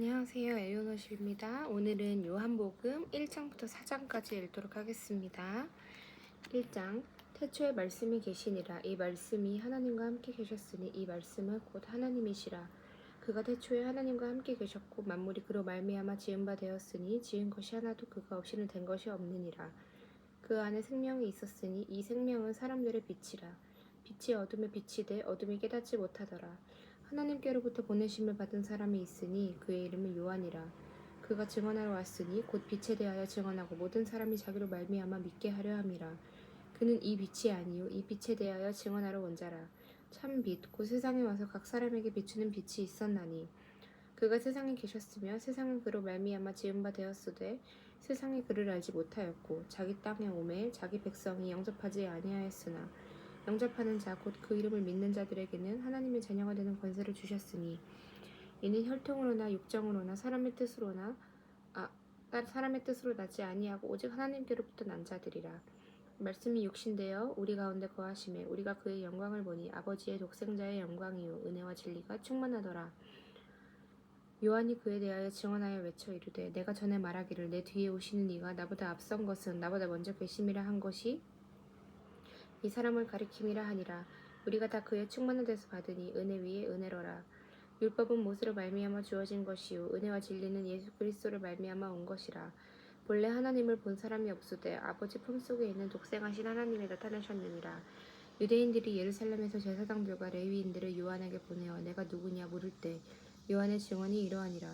안녕하세요. 엘리오너십입니다. 오늘은 요한복음 1장부터 4장까지 읽도록 하겠습니다. 1장 태초에 말씀이 계시니라. 이 말씀이 하나님과 함께 계셨으니 이 말씀은 곧 하나님이시라. 그가 태초에 하나님과 함께 계셨고 만물이 그로 말미암아 지은 바 되었으니 지은 것이 하나도 그가 없이는 된 것이 없느니라. 그 안에 생명이 있었으니 이 생명은 사람들의 빛이라. 빛이 어둠에 비치되 어둠이 깨닫지 못하더라. 하나님께로부터 보내심을 받은 사람이 있으니 그의 이름은 요한이라. 그가 증언하러 왔으니 곧 빛에 대하여 증언하고 모든 사람이 자기로 말미암아 믿게 하려 함이라. 그는 이 빛이 아니요 이 빛에 대하여 증언하러 온 자라. 참 빛 곧 세상에 와서 각 사람에게 비추는 빛이 있었나니 그가 세상에 계셨으며 세상은 그로 말미암아 지은 바 되었으되 세상이 그를 알지 못하였고 자기 땅에 오매 자기 백성이 영접하지 아니하였으나 영접하는 자 곧 그 이름을 믿는 자들에게는 하나님의 자녀가 되는 권세를 주셨으니 이는 혈통으로나 육정으로나 사람의 뜻으로 나지 아니하고 오직 하나님께로부터 난 자들이라. 말씀이 육신되어 우리 가운데 거하심에 우리가 그의 영광을 보니 아버지의 독생자의 영광이요 은혜와 진리가 충만하더라. 요한이 그에 대하여 증언하여 외쳐 이르되 내가 전에 말하기를 내 뒤에 오시는 이가 나보다 앞선 것은 나보다 먼저 계심이라 한 것이 이 사람을 가리킴이라 하니라. 우리가 다 그의 충만한 데서 받으니 은혜 위에 은혜로라. 율법은 모세로 말미암아 주어진 것이요 은혜와 진리는 예수 그리스도를 말미암아 온 것이라. 본래 하나님을 본 사람이 없으되 아버지 품속에 있는 독생하신 하나님이 나타나셨느니라. 유대인들이 예루살렘에서 제사장들과 레위인들을 요한에게 보내어 내가 누구냐 물을 때 요한의 증언이 이러하니라.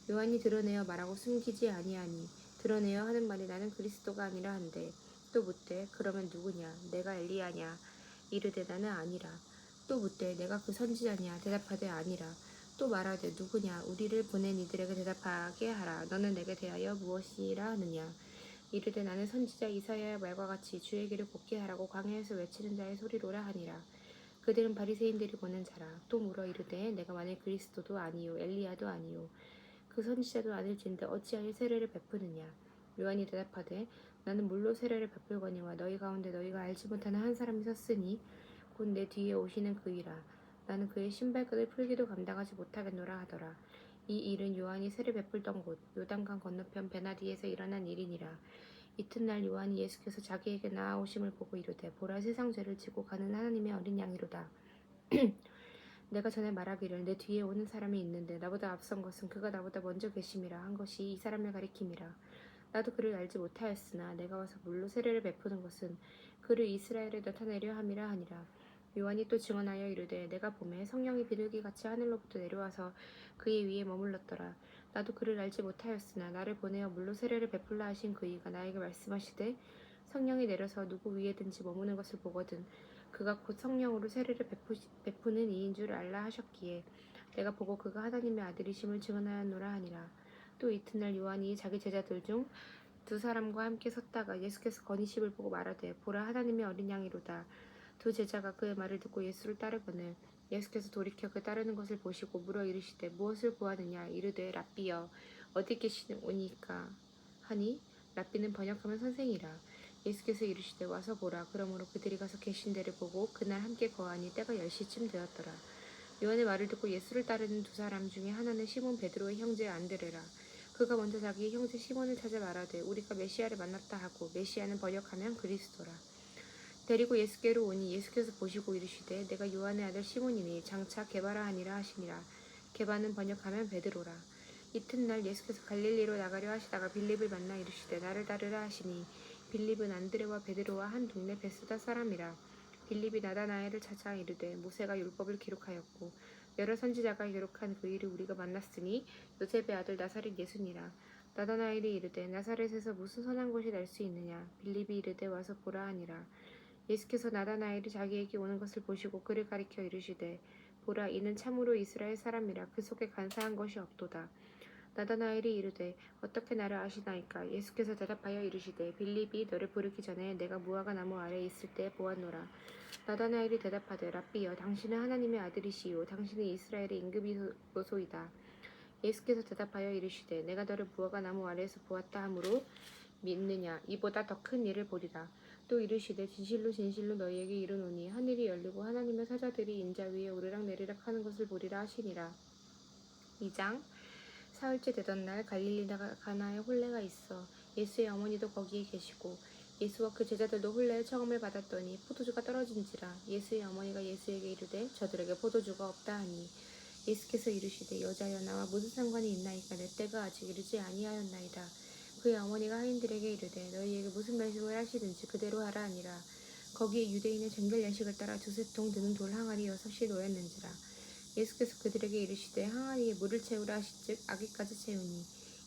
요한이 드러내어 말하고 숨기지 아니하니 드러내어 하는 말이 나는 그리스도가 아니라 한데 또 묻되 그러면 누구냐 내가 엘리야냐 이르되 나는 아니라. 또 묻되 내가 그 선지자냐 대답하되 아니라. 또 말하되 누구냐 우리를 보낸 이들에게 대답하게 하라. 너는 내게 대하여 무엇이라 하느냐 이르되 나는 선지자 이사야의 말과 같이 주의 길을 곱게 하라고 광야에서 외치는 자의 소리로라 하니라. 그들은 바리새인들이 보는 자라. 또 물어 이르되 내가 만일 그리스도도 아니요 엘리야도 아니요 그 선지자도 아닐진데 어찌하여 세례를 베푸느냐. 요한이 대답하되 나는 물로 세례를 베풀거니와 너희 가운데 너희가 알지 못하는 한 사람이 섰으니 곧 내 뒤에 오시는 그이라. 나는 그의 신발끈을 풀기도 감당하지 못하겠노라 하더라. 이 일은 요한이 세례 베풀던 곳 요단강 건너편 베나디에서 일어난 일이니라. 이튿날 요한이 예수께서 자기에게 나아오심을 보고 이르되 보라 세상 죄를 지고 가는 하나님의 어린 양이로다. 내가 전에 말하기를 내 뒤에 오는 사람이 있는데 나보다 앞선 것은 그가 나보다 먼저 계심이라 한 것이 이 사람을 가리킴이라. 나도 그를 알지 못하였으나 내가 와서 물로 세례를 베푸는 것은 그를 이스라엘에 나타내려 함이라 하니라. 요한이 또 증언하여 이르되 내가 보매 성령이 비둘기같이 하늘로부터 내려와서 그의 위에 머물렀더라. 나도 그를 알지 못하였으나 나를 보내어 물로 세례를 베풀라 하신 그이가 나에게 말씀하시되 성령이 내려서 누구 위에든지 머무는 것을 보거든 그가 곧 성령으로 세례를 베푸는 이인 줄 알라 하셨기에 내가 보고 그가 하나님의 아들이심을 증언하였노라 하니라. 또 이튿날 요한이 자기 제자들 중 두 사람과 함께 섰다가 예수께서 건의심을 보고 말하되 보라 하나님의 어린 양이로다. 두 제자가 그의 말을 듣고 예수를 따르거늘 예수께서 돌이켜 그 따르는 것을 보시고 물어 이르시되 무엇을 구하느냐 이르되 랍비여 어디 계시오니까 하니 랍비는 번역하면 선생이라. 예수께서 이르시되 와서 보라. 그러므로 그들이 가서 계신 데를 보고 그날 함께 거하니 때가 10시쯤 되었더라. 요한의 말을 듣고 예수를 따르는 두 사람 중에 하나는 시몬 베드로의 형제 안드레라. 그가 먼저 자기의 형제 시몬을 찾아 말하되 우리가 메시아를 만났다 하고 메시아는 번역하면 그리스도라. 데리고 예수께로 오니 예수께서 보시고 이르시되 내가 요한의 아들 시몬이니 장차 게바라 하니라 하시니라. 게바는 번역하면 베드로라. 이튿날 예수께서 갈릴리로 나가려 하시다가 빌립을 만나 이르시되 나를 따르라 하시니 빌립은 안드레와 베드로와 한 동네 베스다 사람이라. 빌립이 나다나엘을 찾아 이르되 모세가 율법을 기록하였고 여러 선지자가 기록한 그 일을 우리가 만났으니 요셉의 아들 나사렛 예수니라. 나다나엘이 이르되 나사렛에서 무슨 선한 것이 날 수 있느냐. 빌립이 이르되 와서 보라 하니라. 예수께서 나다나엘이 자기에게 오는 것을 보시고 그를 가리켜 이르시되 보라 이는 참으로 이스라엘 사람이라 그 속에 간사한 것이 없도다. 나다나엘이 이르되 어떻게 나를 아시나이까. 예수께서 대답하여 이르시되 빌립이 너를 부르기 전에 내가 무화과 나무 아래에 있을 때 보았노라. 나다나엘이 대답하되 랍비여 당신은 하나님의 아들이시요 당신은 이스라엘의 임금이소이다. 예수께서 대답하여 이르시되 내가 너를 무화과 나무 아래에서 보았다 하므로 믿느냐. 이보다 더 큰 일을 보리라. 또 이르시되 진실로 진실로 너희에게 이르노니 하늘이 열리고 하나님의 사자들이 인자 위에 오르락내리락 하는 것을 보리라 하시니라. 2장 사흘째 되던 날 갈릴리 가나에 혼례가 있어 예수의 어머니도 거기에 계시고 예수와 그 제자들도 혼례의 청음을 받았더니 포도주가 떨어진지라 예수의 어머니가 예수에게 이르되 저들에게 포도주가 없다 하니 예수께서 이르시되 여자여 나와 무슨 상관이 있나이까 내 때가 아직 이르지 아니하였나이다. 그의 어머니가 하인들에게 이르되 너희에게 무슨 말씀을 하시든지 그대로 하라 하니라. 거기에 유대인의 정결 예식을 따라 두세 통 드는 돌 항아리 6이 놓였는지라. 예수께서 그들에게 이르시되 항아리에 물을 채우라 하시즉 아기까지 채우니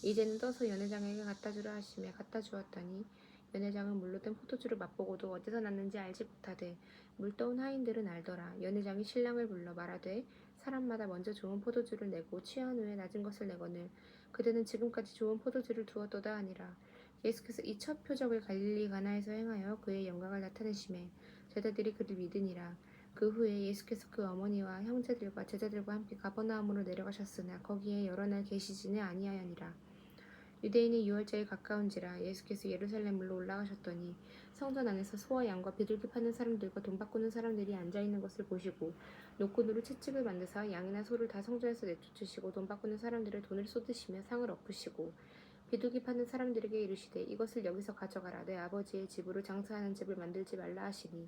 이제는 떠서 연회장에게 갖다 주라 하시며 갖다 주었더니 연회장은 물로 된 포도주를 맛보고도 어디서 났는지 알지 못하되 물 떠온 하인들은 알더라. 연회장이 신랑을 불러 말하되 사람마다 먼저 좋은 포도주를 내고 취한 후에 낮은 것을 내거늘 그대는 지금까지 좋은 포도주를 두었도다 하니라. 예수께서 이 첫 표적을 갈릴리 가나에서 행하여 그의 영광을 나타내심에 제자들이 그를 믿으니라. 그 후에 예수께서 그 어머니와 형제들과 제자들과 함께 가버나움으로 내려가셨으나 거기에 여러 날 계시지는 아니하였니라. 유대인의 유월절이 가까운지라 예수께서 예루살렘으로 올라가셨더니 성전 안에서 소와 양과 비둘기 파는 사람들과 돈 바꾸는 사람들이 앉아있는 것을 보시고 노끈으로 채찍을 만드사 양이나 소를 다 성전에서 내쫓으시고 돈 바꾸는 사람들의 돈을 쏟으시며 상을 엎으시고 비둘기 파는 사람들에게 이르시되 이것을 여기서 가져가라. 내 아버지의 집으로 장사하는 집을 만들지 말라 하시니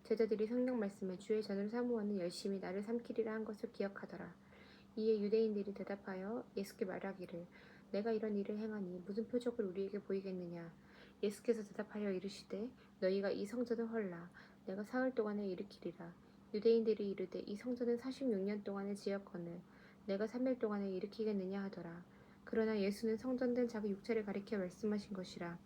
제자들이 성경 말씀에 주의 전을 사모하는 열심히 나를 삼키리라 한 것을 기억하더라. 이에 유대인들이 대답하여 예수께 말하기를 내가 이런 일을 행하니 무슨 표적을 우리에게 보이겠느냐. 예수께서 대답하여 이르시되 너희가 이 성전을 헐라. 내가 사흘 동안에 일으키리라. 유대인들이 이르되 이 성전은 46년 동안에 지었거늘 내가 3일 동안에 일으키겠느냐 하더라. 그러나 예수는 성전된 자기 육체를 가리켜 말씀하신 것이라.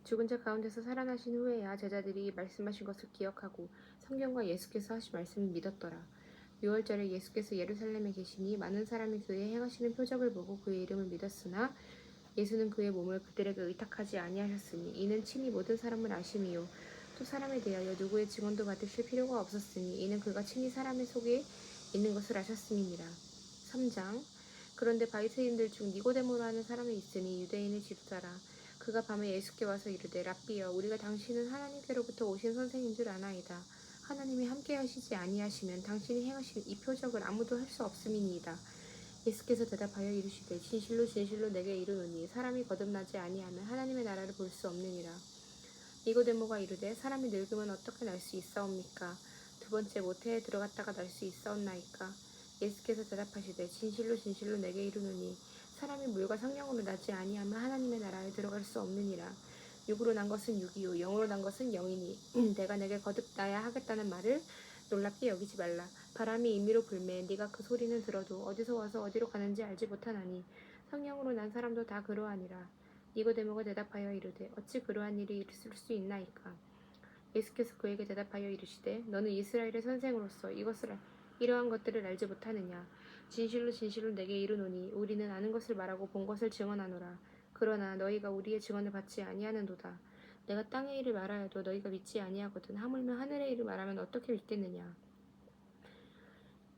죽은 자 가운데서 살아나신 후에야 제자들이 말씀하신 것을 기억하고 성경과 예수께서 하신 말씀을 믿었더라. 유월절에 예수께서 예루살렘에 계시니 많은 사람이 그의 행하시는 표적을 보고 그의 이름을 믿었으나 예수는 그의 몸을 그들에게 의탁하지 아니하셨으니 이는 친히 모든 사람을 아심이요 또 사람에 대하여 누구의 증언도 받으실 필요가 없었으니 이는 그가 친히 사람의 속에 있는 것을 아셨음이니라. 3장 그런데 바리새인들 중 니고데모라 하는 사람이 있으니 유대인의 지도자라. 그가 밤에 예수께 와서 이르되 랍비여 우리가 당신은 하나님께로부터 오신 선생인 줄 아나이다. 하나님이 함께 하시지 아니하시면 당신이 행하신 이 표적을 아무도 할 수 없음이니이다. 예수께서 대답하여 이르시되 진실로 진실로 내게 이르노니 사람이 거듭나지 아니하면 하나님의 나라를 볼 수 없느니라. 니고데모가 이르되 사람이 늙으면 어떻게 날 수 있사옵니까? 두 번째 모태에 들어갔다가 날 수 있사옵나이까? 예수께서 대답하시되 진실로 진실로 내게 이르노니 사람이 물과 성령으로 나지 아니하면 하나님의 나라에 들어갈 수 없느니라. 육으로 난 것은 육이요 영으로 난 것은 영이니 내가 내게 거듭나야 하겠다는 말을 놀랍게 여기지 말라. 바람이 임의로 불매 네가 그 소리는 들어도 어디서 와서 어디로 가는지 알지 못하나니 성령으로 난 사람도 다 그러하니라. 니고데모가 대답하여 이르되 어찌 그러한 일이 있을 수 있나이까? 예수께서 그에게 대답하여 이르시되 너는 이스라엘의 선생으로서 이러한 것들을 알지 못하느냐? 진실로 진실로 내게 이르노니 우리는 아는 것을 말하고 본 것을 증언하노라. 그러나 너희가 우리의 증언을 받지 아니하는도다. 내가 땅의 일을 말하여도 너희가 믿지 아니하거든 하물며 하늘의 일을 말하면 어떻게 믿겠느냐?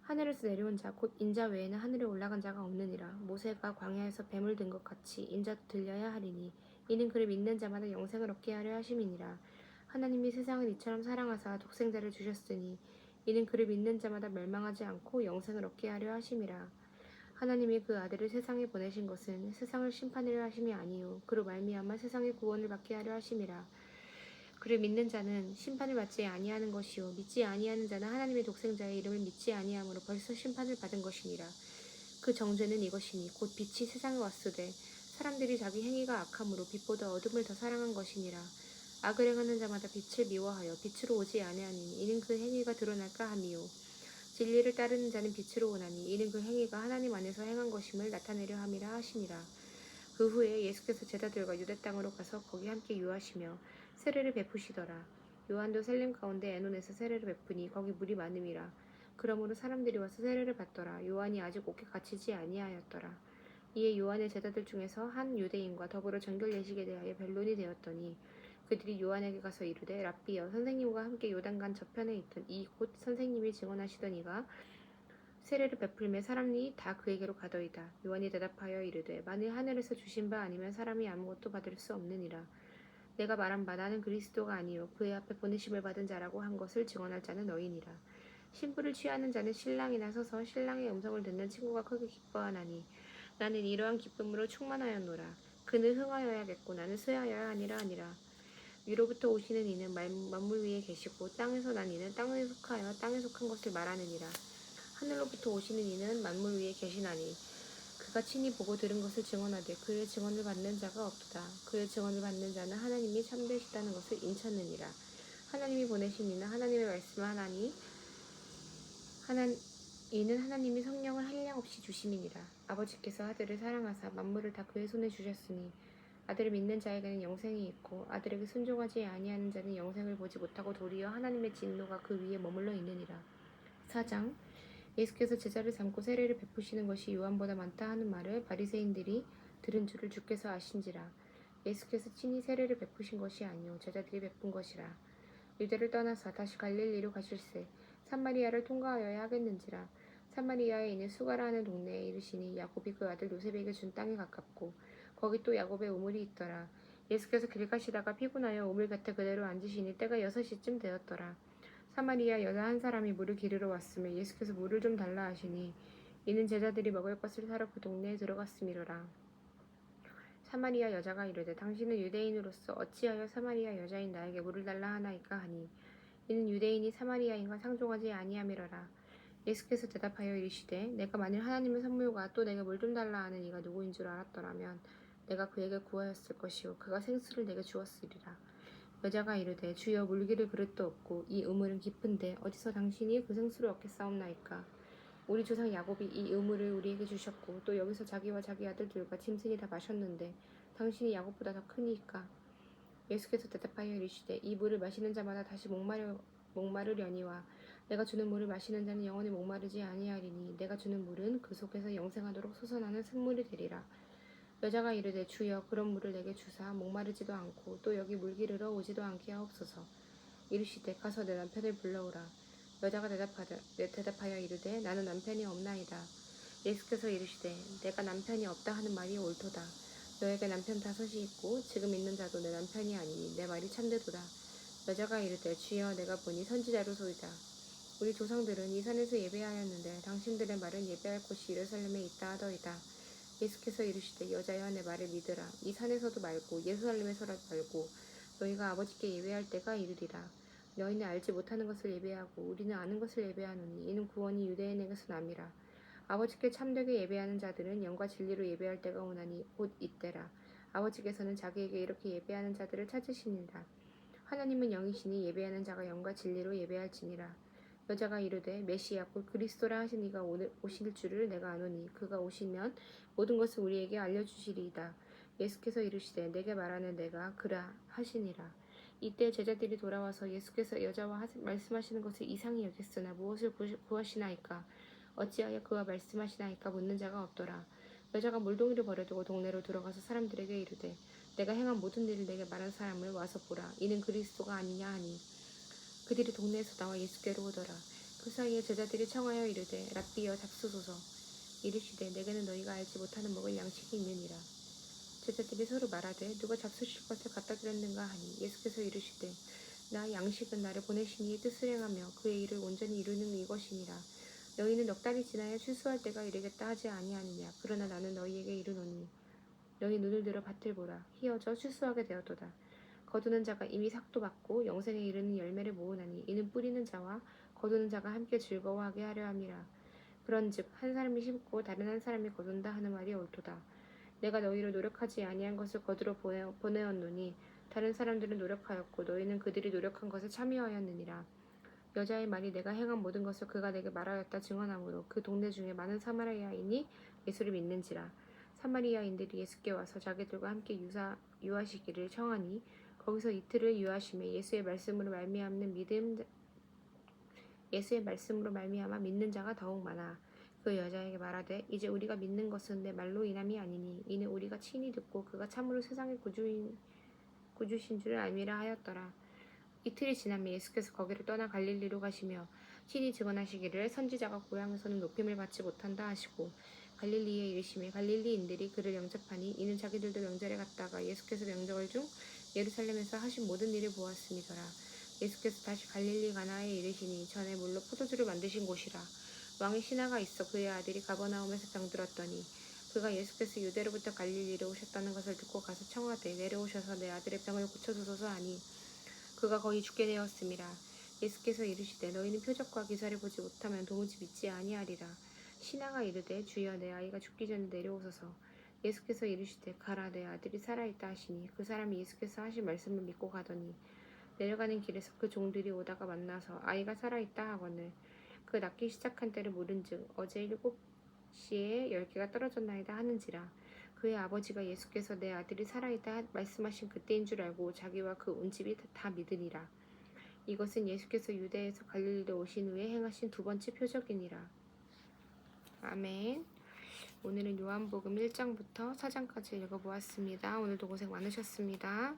하늘에서 내려온 자 곧 인자 외에는 하늘에 올라간 자가 없느니라. 모세가 광야에서 뱀을 든 것 같이 인자도 들려야 하리니 이는 그를 믿는 자마다 영생을 얻게 하려 하심이니라. 하나님이 세상을 이처럼 사랑하사 독생자를 주셨으니 이는 그를 믿는 자마다 멸망하지 않고 영생을 얻게 하려 하심이라. 하나님이 그 아들을 세상에 보내신 것은 세상을 심판하려 하심이 아니요 그로 말미암아 세상의 구원을 받게 하려 하심이라. 그를 믿는 자는 심판을 받지 아니하는 것이요 믿지 아니하는 자는 하나님의 독생자의 이름을 믿지 아니함으로 벌써 심판을 받은 것이니라. 그 정죄는 이것이니 곧 빛이 세상에 왔으되 사람들이 자기 행위가 악함으로 빛보다 어둠을 더 사랑한 것이니라. 악을 행하는 자마다 빛을 미워하여 빛으로 오지 아니하니 이는 그 행위가 드러날까 함이요 진리를 따르는 자는 빛으로 오나니 이는 그 행위가 하나님 안에서 행한 것임을 나타내려 함이라 하시니라. 그 후에 예수께서 제자들과 유대 땅으로 가서 거기 함께 유하시며 세례를 베푸시더라. 요한도 셀림 가운데 에논에서 세례를 베푸니 거기 물이 많음이라. 그러므로 사람들이 와서 세례를 받더라. 요한이 아직 옥에 갇히지 아니하였더라. 이에 요한의 제자들 중에서 한 유대인과 더불어 정결 예식에 대하여 변론이 되었더니 그들이 요한에게 가서 이르되 랍비여 선생님과 함께 요단강 저편에 있던 이 곧 선생님이 증언하시던 이가 세례를 베풀매 사람이 다 그에게로 가더이다. 요한이 대답하여 이르되 만일 하늘에서 주신 바 아니면 사람이 아무것도 받을 수 없느니라. 내가 말한 바 나는 그리스도가 아니요 그의 앞에 보내심을 받은 자라고 한 것을 증언할 자는 너희니라. 신부를 취하는 자는 신랑이나 서서 신랑의 음성을 듣는 친구가 크게 기뻐하나니 나는 이러한 기쁨으로 충만하였노라. 그는 흥하여야겠고 나는 쇠하여야 아니라. 위로부터 오시는 이는 만물 위에 계시고 땅에서 난 이는 땅에 속하여 땅에 속한 것을 말하느니라. 하늘로부터 오시는 이는 만물 위에 계시나니 그가 친히 보고 들은 것을 증언하되 그의 증언을 받는 자가 없도다. 그의 증언을 받는 자는 하나님이 참되시다는 것을 인쳤느니라. 하나님이 보내신 이는 하나님의 말씀을 하나니 이는 하나님이 성령을 한량없이 주심이니라. 아버지께서 아들을 사랑하사 만물을 다 그의 손에 주셨으니 아들을 믿는 자에게는 영생이 있고 아들에게 순종하지 아니하는 자는 영생을 보지 못하고 도리어 하나님의 진노가 그 위에 머물러 있느니라. 4장. 예수께서 제자를 삼고 세례를 베푸시는 것이 요한보다 많다 하는 말을 바리새인들이 들은 줄을 주께서 아신지라. 예수께서 친히 세례를 베푸신 것이 아니요 제자들이 베푼 것이라. 유대를 떠나서 다시 갈릴리로 가실새 산마리아를 통과하여야 하겠는지라. 산마리아에 있는 수가라 하는 동네에 이르시니 야곱이 그 아들 요셉에게 준 땅에 가깝고 거기 또 야곱의 우물이 있더라. 예수께서 길 가시다가 피곤하여 우물 곁에 그대로 앉으시니 때가 6시쯤 되었더라. 사마리아 여자 한 사람이 물을 기르러 왔으며 예수께서 물을 좀 달라 하시니 이는 제자들이 먹을 것을 사러 그 동네에 들어갔음이로라. 사마리아 여자가 이르되 당신은 유대인으로서 어찌하여 사마리아 여자인 나에게 물을 달라 하나이까 하니 이는 유대인이 사마리아인과 상종하지 아니함이로라. 예수께서 대답하여 이르시되 내가 만일 하나님의 선물과 또 내게 물 좀 달라 하는 이가 누구인 줄 알았더라면 내가 그에게 구하였을 것이요 그가 생수를 내게 주었으리라. 여자가 이르되 주여 물기를 그릇도 없고 이 우물은 깊은데 어디서 당신이 그 생수를 얻겠사옵나이까. 우리 조상 야곱이 이 우물을 우리에게 주셨고 또 여기서 자기와 자기 아들들과 짐승이 다 마셨는데 당신이 야곱보다 더 크니까. 예수께서 대답하여 이르시되 이 물을 마시는 자마다 다시 목마르려니와 내가 주는 물을 마시는 자는 영원히 목마르지 아니하리니 내가 주는 물은 그 속에서 영생하도록 솟아나는 샘물이 되리라. 여자가 이르되 주여 그런 물을 내게 주사 목마르지도 않고 또 여기 물 기르러 오지도 않게 하옵소서. 이르시되 가서 내 남편을 불러오라. 여자가 대답하여 이르되 나는 남편이 없나이다. 예수께서 이르시되 내가 남편이 없다 하는 말이 옳도다. 너에게 남편 5이 있고 지금 있는 자도 내 남편이 아니니 내 말이 참되도다. 여자가 이르되 주여 내가 보니 선지자로소이다. 우리 조상들은 이 산에서 예배하였는데 당신들의 말은 예배할 곳이 예루살렘에 있다 하더이다. 예수께서 이르시되 여자여 내 말을 믿으라. 이 산에서도 말고 예루살렘에서라도 말고 너희가 아버지께 예배할 때가 이르리라. 너희는 알지 못하는 것을 예배하고 우리는 아는 것을 예배하노니 이는 구원이 유대인에게서 남이라. 아버지께 참되게 예배하는 자들은 영과 진리로 예배할 때가 오나니 곧 이때라. 아버지께서는 자기에게 이렇게 예배하는 자들을 찾으시니라. 하나님은 영이시니 예배하는 자가 영과 진리로 예배할지니라. 여자가 이르되 메시아 곧 그리스도라 하신 이가 오실 줄을 내가 아노니 그가 오시면 모든 것을 우리에게 알려주시리이다. 예수께서 이르시되 내게 말하는 내가 그라 하시니라. 이때 제자들이 돌아와서 예수께서 여자와 말씀하시는 것을 이상히 여겼으나 무엇을 구하시나이까 어찌하여 그와 말씀하시나이까 묻는 자가 없더라. 여자가 물동이를 버려두고 동네로 들어가서 사람들에게 이르되 내가 행한 모든 일을 내게 말한 사람을 와서 보라. 이는 그리스도가 아니냐 하니 그들이 동네에서 나와 예수께로 오더라. 그 사이에 제자들이 청하여 이르되 랍비여 잡수소서. 이르시되 내게는 너희가 알지 못하는 먹을 양식이 있느니라. 제자들이 서로 말하되 누가 잡수실 것을 갖다 드렸는가 하니 예수께서 이르시되 나 양식은 나를 보내신 이의 뜻을 행하며 그의 일을 온전히 이루는 이것이니라. 너희는 넉 달이 지나야 추수할 때가 이르겠다 하지 아니하느냐. 그러나 나는 너희에게 이르노니 너희 눈을 들어 밭을 보라. 희어져 추수하게 되었도다. 거두는 자가 이미 삭도 받고 영생에 이르는 열매를 모으나니 이는 뿌리는 자와 거두는 자가 함께 즐거워하게 하려 함이라. 그런즉 한 사람이 심고 다른 한 사람이 거둔다 하는 말이 옳도다. 내가 너희로 노력하지 아니한 것을 거두러 보내었노니 다른 사람들은 노력하였고 너희는 그들이 노력한 것에 참여하였느니라. 여자의 말이 내가 행한 모든 것을 그가 내게 말하였다 증언하므로 그 동네 중에 많은 사마리아인이 예수를 믿는지라. 사마리아인들이 예수께 와서 자기들과 함께 유하시기를 청하니 거기서 이틀을 유하심에 예수의 말씀으로 말미암아 믿는 자가 더욱 많아. 그 여자에게 말하되 이제 우리가 믿는 것은 내 말로 인함이 아니니 이는 우리가 친히 듣고 그가 참으로 세상의 구주신 줄을 알미라 하였더라. 이틀이 지나면 예수께서 거기를 떠나 갈릴리로 가시며 친히 증언하시기를 선지자가 고향에서는 높임을 받지 못한다 하시고 갈릴리에 이르시매 갈릴리인들이 그를 영접하니 이는 자기들도 명절에 갔다가 예수께서 명절 중 예루살렘에서 하신 모든 일을 보았음이더라. 예수께서 다시 갈릴리 가나에 이르시니 전에 물로 포도주를 만드신 곳이라. 왕의 신하가 있어 그의 아들이 가버나움에서 병들었더니 그가 예수께서 유대로부터 갈릴리로 오셨다는 것을 듣고 가서 청하되 내려오셔서 내 아들의 병을 고쳐주소서 하니 그가 거의 죽게 되었음이라. 예수께서 이르시되 너희는 표적과 기사를 보지 못하면 도무지 믿지 아니하리라. 신하가 이르되 주여 내 아이가 죽기 전에 내려오소서. 예수께서 이르시되 가라 내 아들이 살아있다 하시니 그 사람이 예수께서 하신 말씀을 믿고 가더니 내려가는 길에서 그 종들이 오다가 만나서 아이가 살아있다 하거늘 그 낫기 시작한 때를 물은즉 어제 7시에 10개가 떨어졌나이다 하는지라. 그의 아버지가 예수께서 내 아들이 살아있다 말씀하신 그때인 줄 알고 자기와 그 온 집이 다 믿으니라. 이것은 예수께서 유대에서 갈릴리로 오신 후에 행하신 두 번째 표적이니라. 아멘. 오늘은 요한복음 1장부터 4장까지 읽어보았습니다. 오늘도 고생 많으셨습니다.